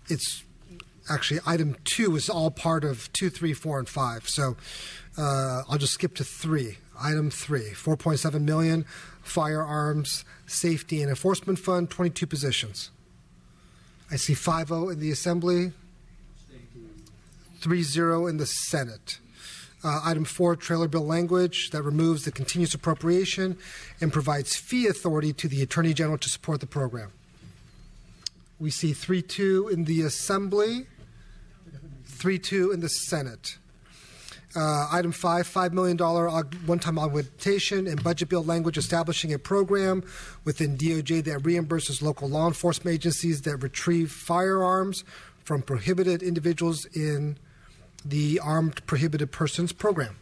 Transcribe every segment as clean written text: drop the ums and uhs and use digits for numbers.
it's actually item 2 is all part of 2, 3, 4, and 5. So I'll just skip to 3. Item 3, $4.7 million, firearms, safety, and enforcement fund, 22 positions. I see 5-0 in the Assembly, 3-0 in the Senate. Item 4, trailer bill language that removes the continuous appropriation and provides fee authority to the Attorney General to support the program. We see 3-2 in the Assembly, 3-2 in the Senate. Item 5, $5 million one-time augmentation and budget bill language establishing a program within DOJ that reimburses local law enforcement agencies that retrieve firearms from prohibited individuals in the Armed Prohibited Persons Program.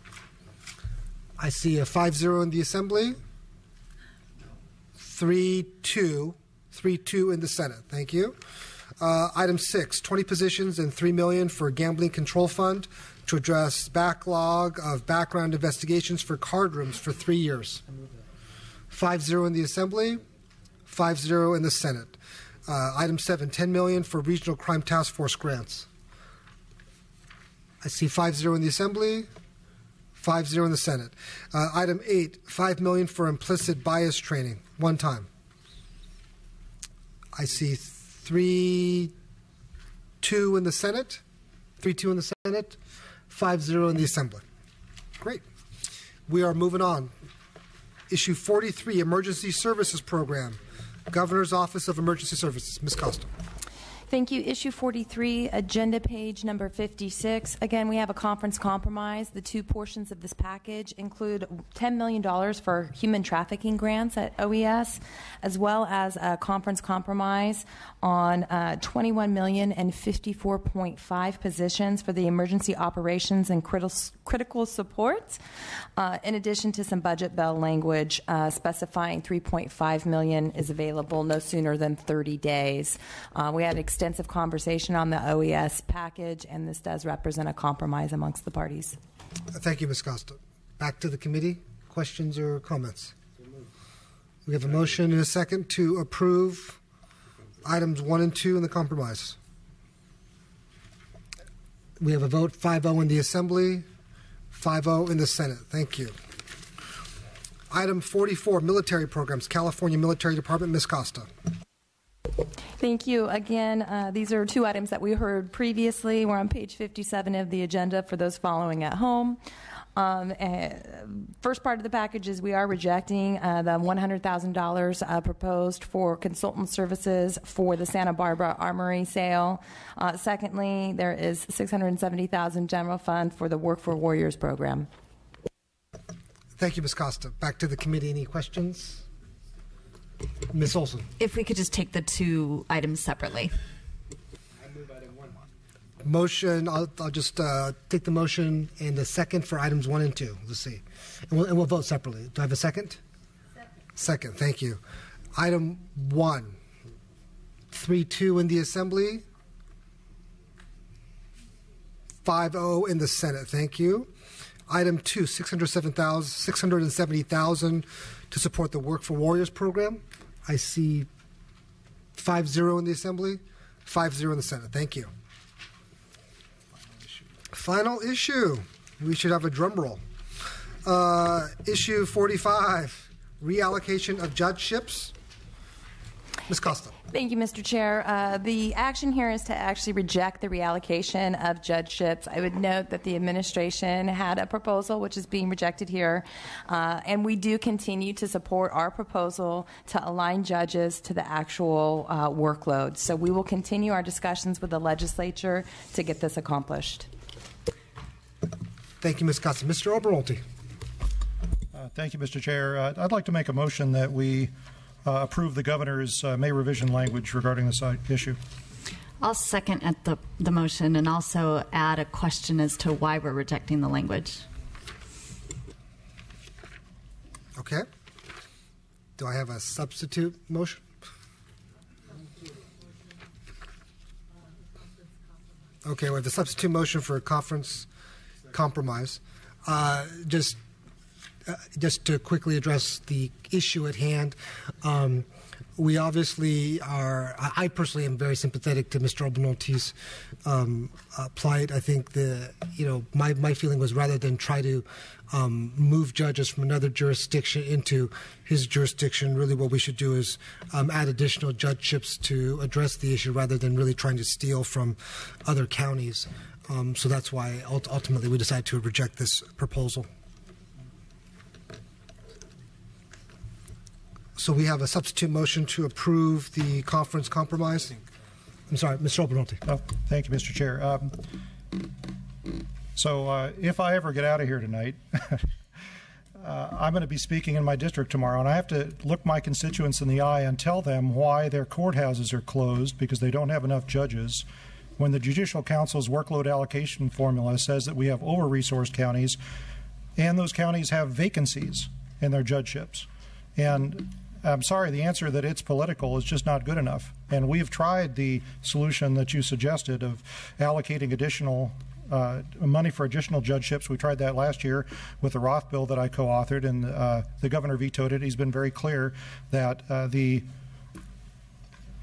I see a 5-0 in the Assembly, 3-2 in the Senate. Thank you. Item 6, 20 positions and $3 million for Gambling Control Fund to address backlog of background investigations for card rooms for 3 years. 5-0 in the Assembly, 5-0 in the Senate. Item 7, $10 million for Regional Crime Task Force grants. I see 5-0 in the Assembly, 5-0 in the Senate. Item 8, $5 million for implicit bias training, one time. I see 3-2 in the Senate, 3-2 in the Senate, 5-0 in the Assembly. Great. We are moving on. Issue 43, Emergency Services Program, Governor's Office of Emergency Services. Ms. Costa. Thank you. Issue 43, agenda page number 56. Again, we have a conference compromise. The two portions of this package include $10 million for human trafficking grants at OES, as well as a conference compromise on $21 million and 54.5 positions for the emergency operations and critical support, in addition to some budget bill language specifying $3.5 million is available no sooner than 30 days. We had extensive conversation on the OES package, and this does represent a compromise amongst the parties. Thank you, Ms. Costa. Back to the committee. Questions or comments? We have a motion and a second to approve items 1 and 2 in the compromise. We have a vote 5-0 in the Assembly, 5-0 in the Senate. Thank you. Item 44, military programs, California Military Department. Ms. Costa. Thank you. Again, these are two items that we heard previously. We're on page 57 of the agenda for those following at home. First part of the package is we are rejecting the $100,000 proposed for consultant services for the Santa Barbara Armory sale. Secondly, there is $670,000 general fund for the Work for Warriors program. Thank you, Ms. Costa. Back to the committee. Any questions? Ms. Olson. If we could just take the two items separately. I move item 1. Motion, I'll just take the motion and the second for items 1 and 2. Let's see. And we'll vote separately. Do I have a second? Second, thank you. Item 1, 3-2 in the Assembly, 5-0 in the Senate. Thank you. Item 2, $670,000 to support the Work for Warriors program. I see 5-0 in the Assembly, 5-0 in the Senate. Thank you. Final issue. We should have a drum roll. Issue 45, reallocation of judgeships. Ms. Costa. Thank you, Mr. Chair. The action here is to actually reject the reallocation of judgeships. I would note that the administration had a proposal which is being rejected here, and we do continue to support our proposal to align judges to the actual workload. So we will continue our discussions with the legislature to get this accomplished. Thank you, Ms. Costa. Mr. Oberolti. Thank you, Mr. Chair. I'd like to make a motion that we approve the governor's May revision language regarding this issue. I'll second at the motion and also add a question as to why we're rejecting the language. Okay. Do I have a substitute motion? Okay, we have the substitute motion for a conference compromise. Just to quickly address the issue at hand, we obviously are. I personally am very sympathetic to Mr. Obenolti's plight. I think my feeling was rather than try to move judges from another jurisdiction into his jurisdiction, really what we should do is add additional judgeships to address the issue rather than really trying to steal from other counties. So that's why ultimately we decided to reject this proposal. So we have a substitute motion to approve the conference compromise. I'm sorry, Mr. Obenolti. Oh, thank you, Mr. Chair. So if I ever get out of here tonight, I'm going to be speaking in my district tomorrow, and I have to look my constituents in the eye and tell them why their courthouses are closed because they don't have enough judges, when the Judicial Council's workload allocation formula says that we have over-resourced counties, and those counties have vacancies in their judgeships. And I'm sorry, the answer that it's political is just not good enough. And we've tried the solution that you suggested of allocating additional money for additional judgeships. We tried that last year with the Roth bill that I co-authored, and the governor vetoed it. He's been very clear that the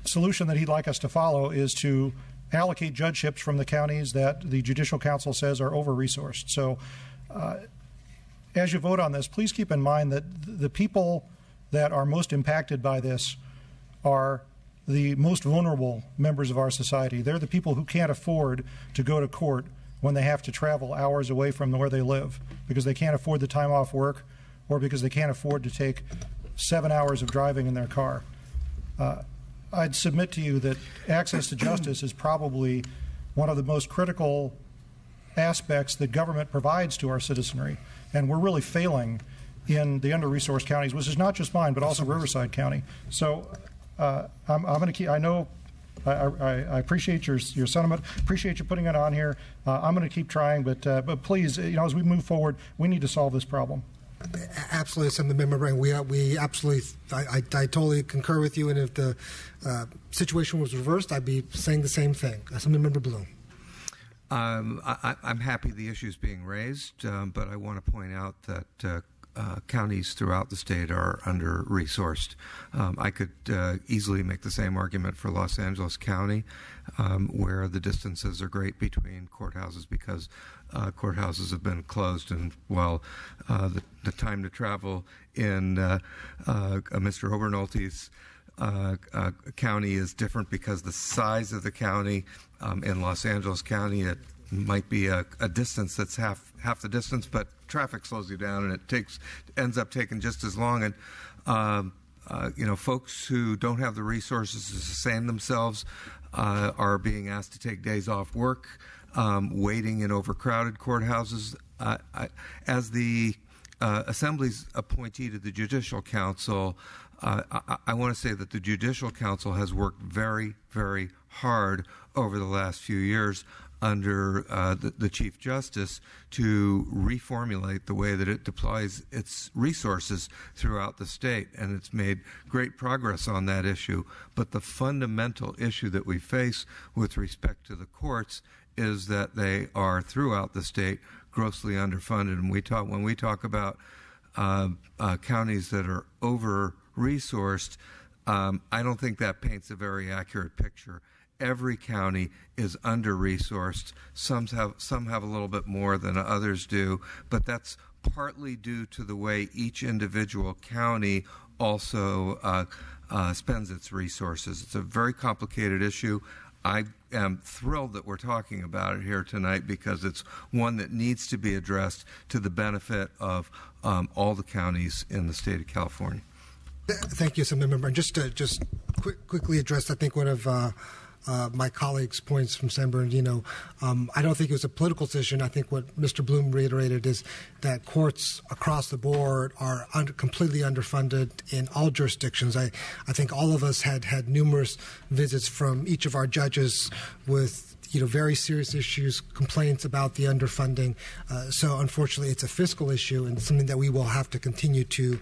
solution that he'd like us to follow is to allocate judgeships from the counties that the Judicial Council says are over-resourced. So as you vote on this, please keep in mind that the people that are most impacted by this are the most vulnerable members of our society. They're the people who can't afford to go to court when they have to travel hours away from where they live because they can't afford the time off work or because they can't afford to take 7 hours of driving in their car. I'd submit to you that access to justice is probably one of the most critical aspects that government provides to our citizenry, and we're really failing in the under-resourced counties, which is not just mine, but also Riverside County. So I'm going to keep. I know. I appreciate your sentiment. Appreciate you putting it on here. I'm going to keep trying, but please, as we move forward, we need to solve this problem. Absolutely, Assemblyman Ring. We absolutely. I totally concur with you. And if the situation was reversed, I'd be saying the same thing. Assemblyman Bloom. I'm happy the issue is being raised, but I want to point out that counties throughout the state are under-resourced. I could easily make the same argument for Los Angeles County, where the distances are great between courthouses because courthouses have been closed, and while the time to travel in Mr. Obernolti's county is different because the size of the county. In Los Angeles County, it might be a distance that's half the distance, but traffic slows you down, and it ends up taking just as long. And folks who don't have the resources to sustain themselves are being asked to take days off work, waiting in overcrowded courthouses. As the Assembly's appointee to the Judicial Council, I want to say that the Judicial Council has worked very, very hard over the last few years under the Chief Justice to reformulate the way that it deploys its resources throughout the state, and it's made great progress on that issue. But the fundamental issue that we face with respect to the courts is that they are throughout the state grossly underfunded. And when we talk about counties that are over-resourced, I don't think that paints a very accurate picture. Every county is under-resourced. Some have a little bit more than others do, but that's partly due to the way each individual county also spends its resources. It's a very complicated issue. I am thrilled that we're talking about it here tonight because it's one that needs to be addressed to the benefit of all the counties in the state of California. Thank you, Assemblyman. And just to quickly address, I think one of my colleagues' points from San Bernardino, I don't think it was a political decision. I think what Mr. Bloom reiterated is that courts across the board are completely underfunded in all jurisdictions. I think all of us had numerous visits from each of our judges with very serious issues, complaints about the underfunding. So unfortunately, it's a fiscal issue and something that we will have to continue to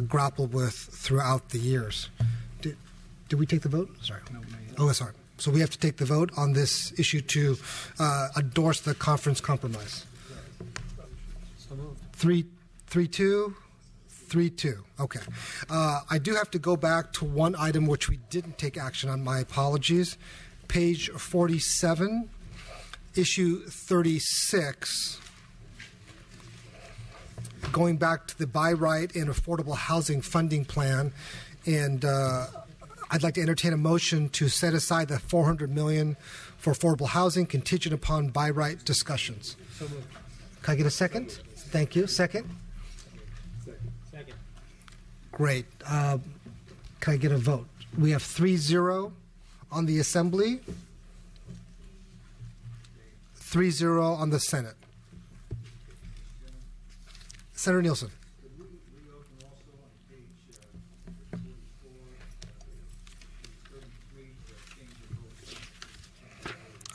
grapple with throughout the years. Did we take the vote? Sorry. No, oh, sorry. So we have to take the vote on this issue to endorse the conference compromise. 3-2. 3-2. Okay. I do have to go back to one item which we didn't take action on. My apologies. Page 47, issue 36. Going back to the Buy Right and Affordable Housing Funding Plan, and I'd like to entertain a motion to set aside the $400 million for affordable housing contingent upon Buy Right discussions. So moved. Can I get a second? Thank you. Second? Second. Great. Can I get a vote? We have 3-0 on the Assembly, 3-0 on the Senate. Senator Nielsen.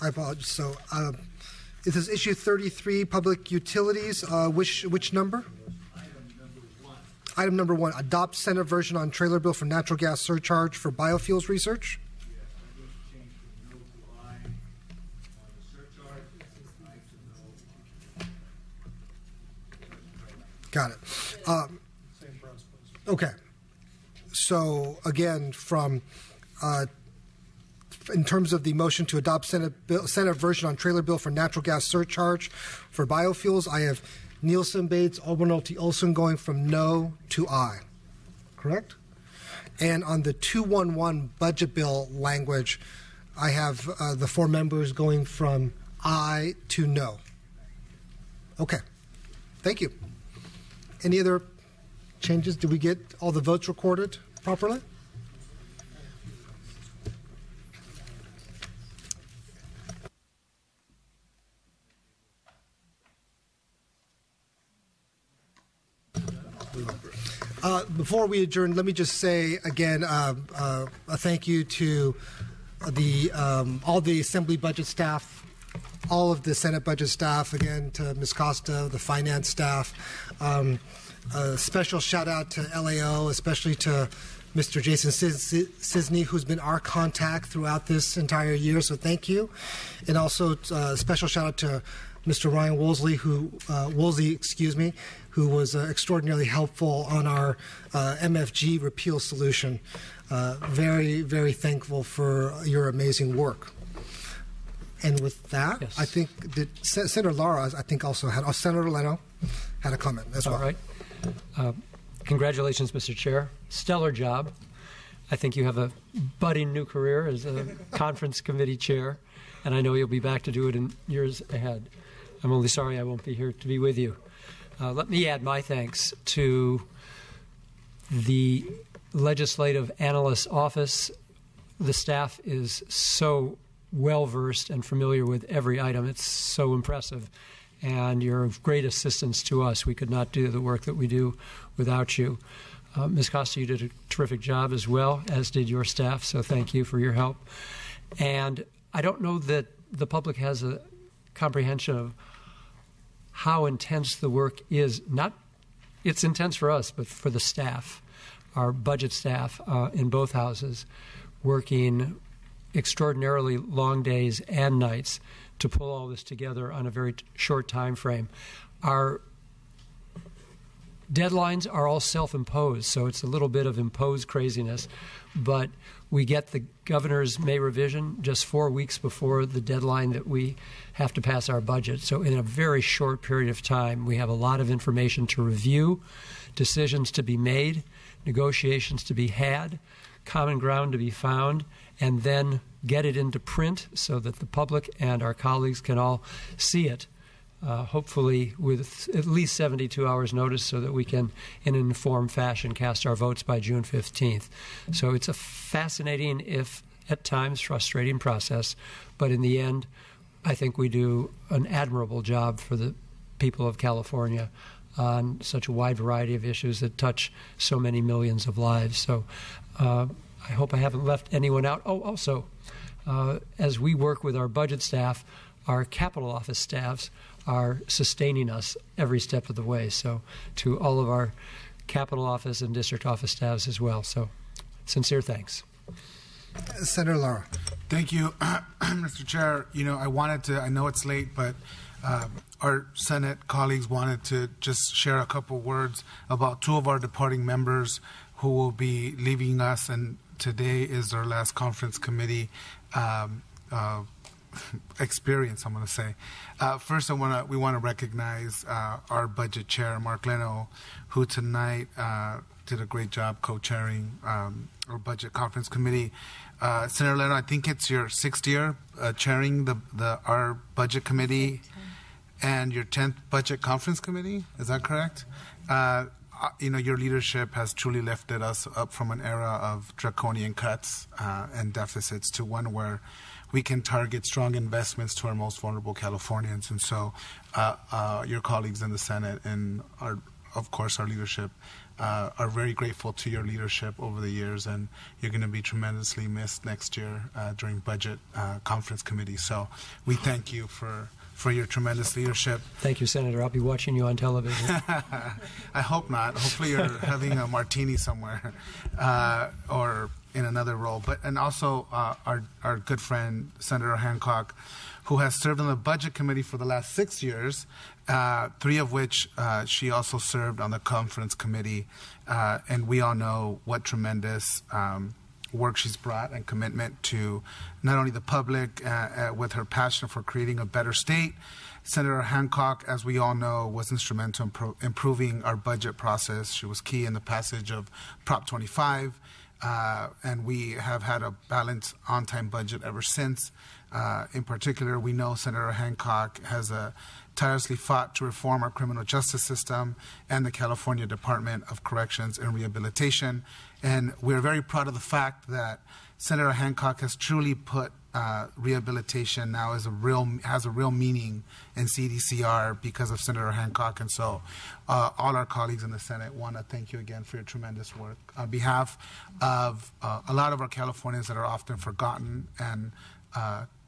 I apologize. So, this is issue 33, public utilities. Which number? Item number 1. Adopt Senate version on trailer bill for natural gas surcharge for biofuels research. Got it. Okay. So again, in terms of the motion to adopt Senate version on trailer bill for natural gas surcharge for biofuels, I have Nielsen, Bates, Obernolte, Olson going from no to aye. Correct? And on the 211 budget bill language, I have the 4 members going from aye to no. Okay. Thank you. Any other changes? Did we get all the votes recorded properly? Before we adjourn, let me just say again a thank you to all the Assembly budget staff, all of the Senate budget staff, again to Ms. Costa, the finance staff. A special shout out to LAO, especially to Mr. Jason Cisney, who's been our contact throughout this entire year. So thank you. And also a special shout out to Mr. Ryan Woolsey, who was extraordinarily helpful on our MFG repeal solution. Very, very thankful for your amazing work. And with that, yes. I think Senator Lara, I think also had, Senator Leno had a comment as well. All right. Congratulations, Mr. Chair. Stellar job. I think you have a budding new career as a conference committee chair, and I know you'll be back to do it in years ahead. I'm only sorry I won't be here to be with you. Let me add my thanks to the Legislative Analyst's Office. The staff is so well-versed and familiar with every item. It's so impressive, and you're of great assistance to us. We could not do the work that we do without you. Ms. Costa, you did a terrific job as well, as did your staff, so thank you for your help. And I don't know that the public has a comprehension of how intense the work is. It's intense for us, but for the staff, our budget staff in both houses, working extraordinarily long days and nights to pull all this together on a very short time frame. Our deadlines are all self-imposed, so it's a little bit of imposed craziness, but we get the governor's May revision just 4 weeks before the deadline that we have to pass our budget. So in a very short period of time, we have a lot of information to review, decisions to be made, negotiations to be had, common ground to be found, and then get it into print so that the public and our colleagues can all see it, hopefully with at least 72 hours notice so that we can, in an informed fashion, cast our votes by June 15th. So it's a fascinating, if at times frustrating process, but in the end, I think we do an admirable job for the people of California on such a wide variety of issues that touch so many millions of lives. So I hope I haven't left anyone out. Oh, also, as we work with our budget staff, our capital office staffs are sustaining us every step of the way. So to all of our capital office and district office staffs as well. So sincere thanks. Senator Lara. Thank you, Mr. Chair. I wanted to, I know it's late, but our Senate colleagues wanted to just share a couple words about two of our departing members who will be leaving us, and today is their last conference committee experience, I'm going to say. First, we want to recognize our budget chair, Mark Leno, who tonight did a great job co-chairing our budget conference committee. Senator Leno, I think it's your 6th year chairing our budget committee and your 10th budget conference committee. Is that correct? Your leadership has truly lifted us up from an era of draconian cuts and deficits to one where we can target strong investments to our most vulnerable Californians. And so your colleagues in the Senate and, of course, our leadership are very grateful to your leadership over the years, and you're going to be tremendously missed next year during budget conference committee. So we thank you for your tremendous leadership. Thank you, Senator. I'll be watching you on television. I hope not. Hopefully you're having a martini somewhere or in another role. And also our good friend, Senator Hancock, who has served on the Budget Committee for the last 6 years, 3 of which she also served on the Conference Committee. And we all know what tremendous work she's brought and commitment to not only the public with her passion for creating a better state. Senator Hancock, as we all know, was instrumental in improving our budget process. She was key in the passage of Prop 25, and we have had a balanced on-time budget ever since. In particular, we know Senator Hancock has tirelessly fought to reform our criminal justice system and the California Department of Corrections and Rehabilitation. And we're very proud of the fact that Senator Hancock has truly put rehabilitation now has a real meaning in CDCR because of Senator Hancock. And so all our colleagues in the Senate want to thank you again for your tremendous work. On behalf of a lot of our Californians that are often forgotten and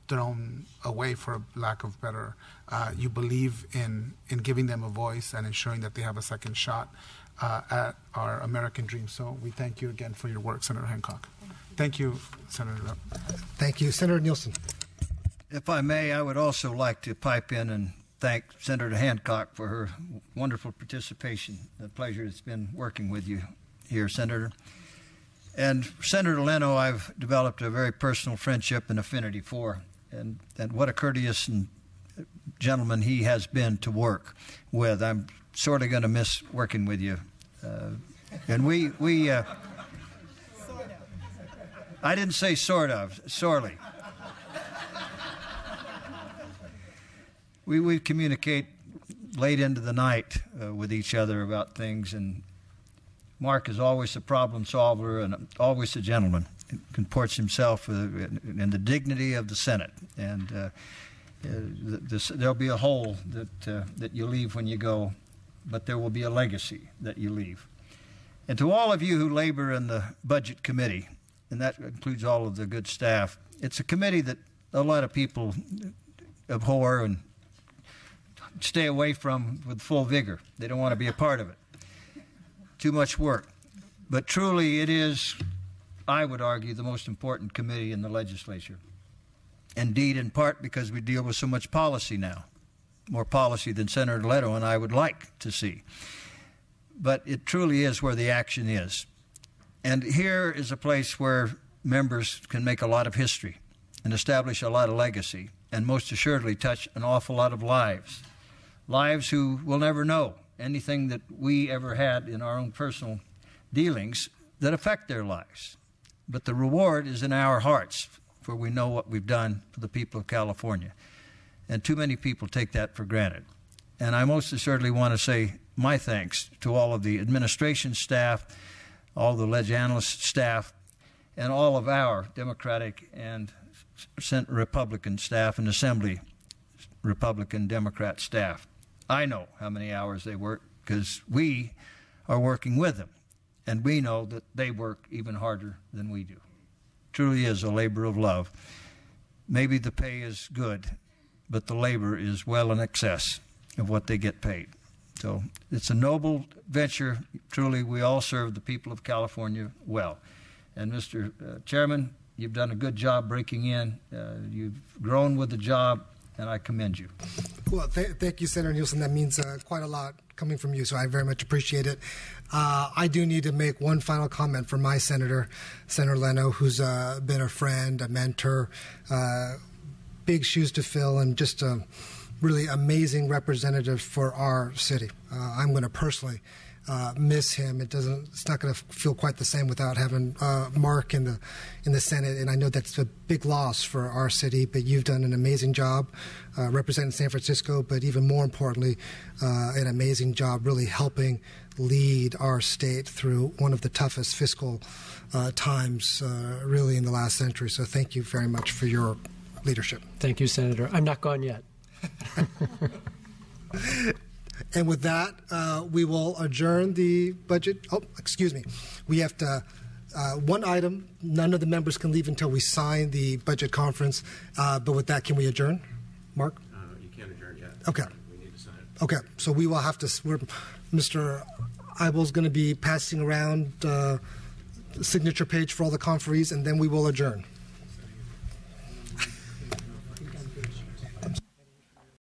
thrown away for lack of better, you believe in giving them a voice and ensuring that they have a second shot at our American dream. So we thank you again for your work, Senator Hancock. Thank you, Senator. Thank you. Senator Nielsen. If I may, I would also like to pipe in and thank Senator Hancock for her wonderful participation. A pleasure it's been working with you here, Senator. And Senator Leno, I've developed a very personal friendship and affinity for. And what a courteous gentleman he has been to work with. I'm sort of going to miss working with you. And we I didn't say sort of, sorely. We communicate late into the night with each other about things, and Mark is always a problem solver and always a gentleman. He comports himself in the dignity of the Senate, and there'll be a hole that you leave when you go, but there will be a legacy that you leave. And to all of you who labor in the Budget Committee, and that includes all of the good staff, it's a committee that a lot of people abhor and stay away from with full vigor. They don't want to be a part of it. Too much work. But truly it is, I would argue, the most important committee in the legislature. Indeed, in part because we deal with so much policy now, more policy than Senator Leno and I would like to see. But it truly is where the action is. And here is a place where members can make a lot of history and establish a lot of legacy, and most assuredly touch an awful lot of lives. Lives who will never know anything that we ever had in our own personal dealings that affect their lives. But the reward is in our hearts, for we know what we've done for the people of California. And too many people take that for granted. And I most assuredly want to say my thanks to all of the administration staff, all the ledge analyst staff, and all of our Democratic and Senate Republican staff and Assembly Republican Democrat staff. I know how many hours they work because we are working with them, and we know that they work even harder than we do. Truly is a labor of love. Maybe the pay is good, but the labor is well in excess of what they get paid. So it's a noble venture. Truly, we all serve the people of California well. And Mr. Chairman, you've done a good job breaking in. You've grown with the job, and I commend you. Well, thank you, Senator Nielsen. That means quite a lot coming from you, so I very much appreciate it. I do need to make one final comment for my senator, Senator Leno, who's been a friend, a mentor, big shoes to fill, and just a really amazing representative for our city. I'm going to personally miss him. It's not going to feel quite the same without having Mark in the Senate, and I know that's a big loss for our city. But you've done an amazing job representing San Francisco, but even more importantly, an amazing job really helping lead our state through one of the toughest fiscal times really in the last century. So thank you very much for your leadership. Thank you, Senator. I'm not gone yet. And with that, we will adjourn the budget. Oh, excuse me. We have to, one item, none of the members can leave until we sign the budget conference. But with that, can we adjourn? Mark? You can't adjourn yet. Okay. We need to sign it. Okay. So we will have to, Mr. Eibel's going to be passing around the signature page for all the conferees, and then we will adjourn.